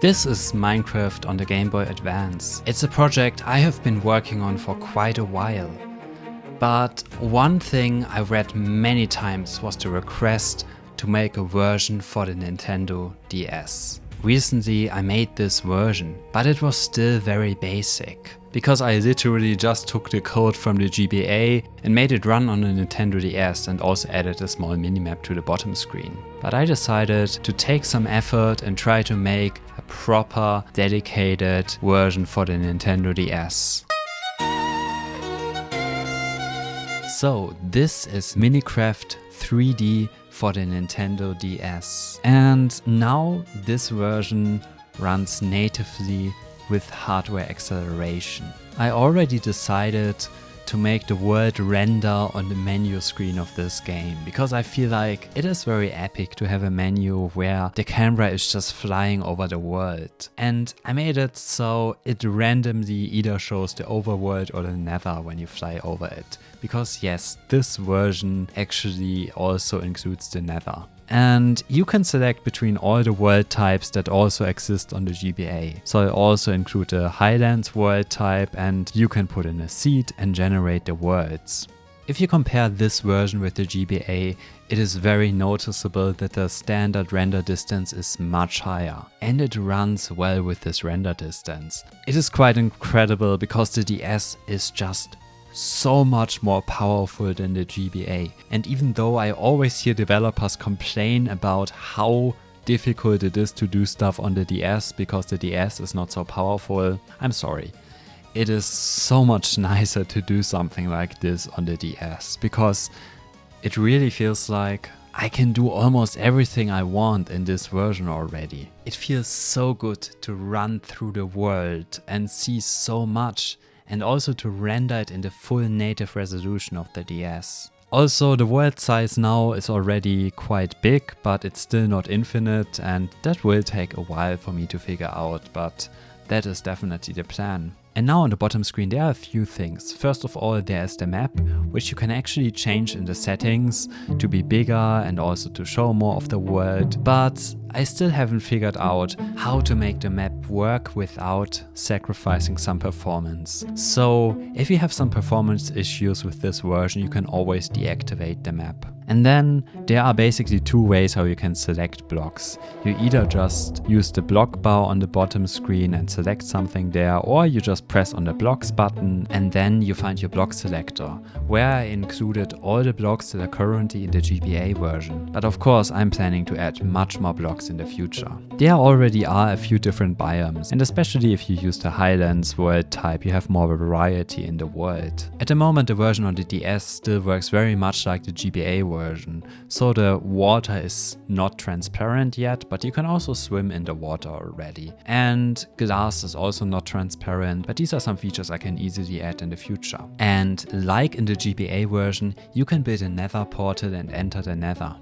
This is Minecraft on the Game Boy Advance. It's a project I have been working on for quite a while. But one thing I read many times was the request to make a version for the Nintendo DS. Recently I made this version, but it was still very basic. Because I literally just took the code from the GBA and made it run on the Nintendo DS and also added a small minimap to the bottom screen. But I decided to take some effort and try to make a proper, dedicated version for the Nintendo DS. So this is Minicraft 3D for the Nintendo DS. And now this version runs natively with hardware acceleration. I already decided to make the world render on the menu screen of this game because I feel like it is very epic to have a menu where the camera is just flying over the world. And I made it so it randomly either shows the overworld or the nether when you fly over it. Because yes, this version actually also includes the nether. And you can select between all the world types that also exist on the GBA. So I also include the Highlands world type, and you can put in a seed and generate the worlds. If you compare this version with the GBA, it is very noticeable that the standard render distance is much higher. And it runs well with this render distance. It is quite incredible because the DS is just so much more powerful than the GBA. And even though I always hear developers complain about how difficult it is to do stuff on the DS because the DS is not so powerful, I'm sorry. It is so much nicer to do something like this on the DS because it really feels like I can do almost everything I want in this version already. It feels so good to run through the world and see so much, and also to render it in the full native resolution of the DS. Also, the world size now is already quite big, but it's still not infinite, and that will take a while for me to figure out, but that is definitely the plan. And now on the bottom screen there are a few things. First of all, there is the map, which you can actually change in the settings to be bigger and also to show more of the world. But I still haven't figured out how to make the map work without sacrificing some performance. So if you have some performance issues with this version, you can always deactivate the map. And then there are basically two ways how you can select blocks. You either just use the block bar on the bottom screen and select something there, or you just press on the blocks button and then you find your block selector, where I included all the blocks that are currently in the GBA version. But of course I'm planning to add much more blocks in the future. There already are a few different biomes, and especially if you use the Highlands world type, you have more variety in the world. At the moment the version on the DS still works very much like the GBA version, so the water is not transparent yet, but you can also swim in the water already. And glass is also not transparent, but these are some features I can easily add in the future. And like in the GBA version, you can build a nether portal and enter the nether.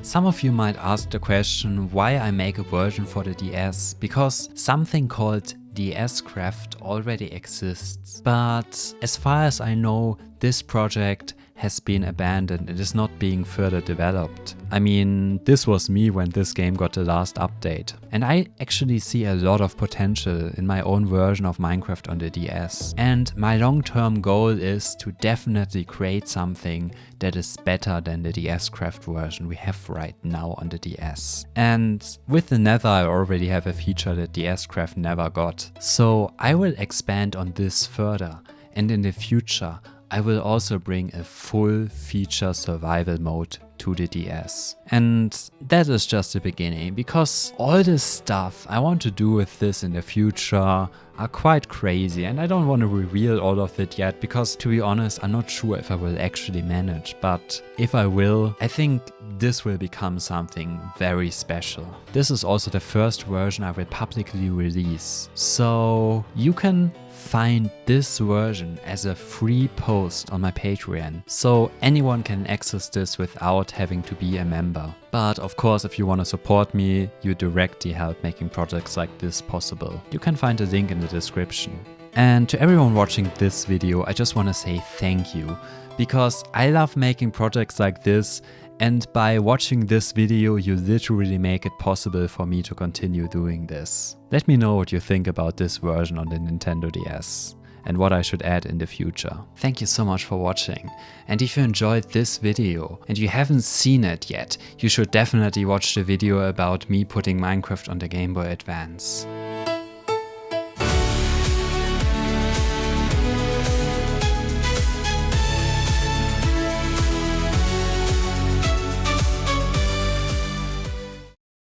Some of you might ask the question why I make a version for the DS, because something called Minicraft already exists. But as far as I know, this project has been abandoned. It is not being further developed. I mean, this was me when this game got the last update. And I actually see a lot of potential in my own version of Minecraft on the DS. And my long-term goal is to definitely create something that is better than the Minicraft version we have right now on the DS. And with the Nether, I already have a feature that Minicraft never got. So I will expand on this further. And in the future, I will also bring a full feature survival mode to the DS. And that is just the beginning, because all this stuff I want to do with this in the future are quite crazy, and I don't want to reveal all of it yet because, to be honest, I'm not sure if I will actually manage, but if I will, I think this will become something very special. This is also the first version I will publicly release, so you can find this version as a free post on my Patreon, so anyone can access this without having to be a member. But of course, if you want to support me, you directly help making projects like this possible. You can find a link in the description. And to everyone watching this video, I just want to say thank you, because I love making projects like this And by watching this video, you literally make it possible for me to continue doing this. Let me know what you think about this version on the Nintendo DS and what I should add in the future. Thank you so much for watching. And if you enjoyed this video and you haven't seen it yet, you should definitely watch the video about me putting Minecraft on the Game Boy Advance.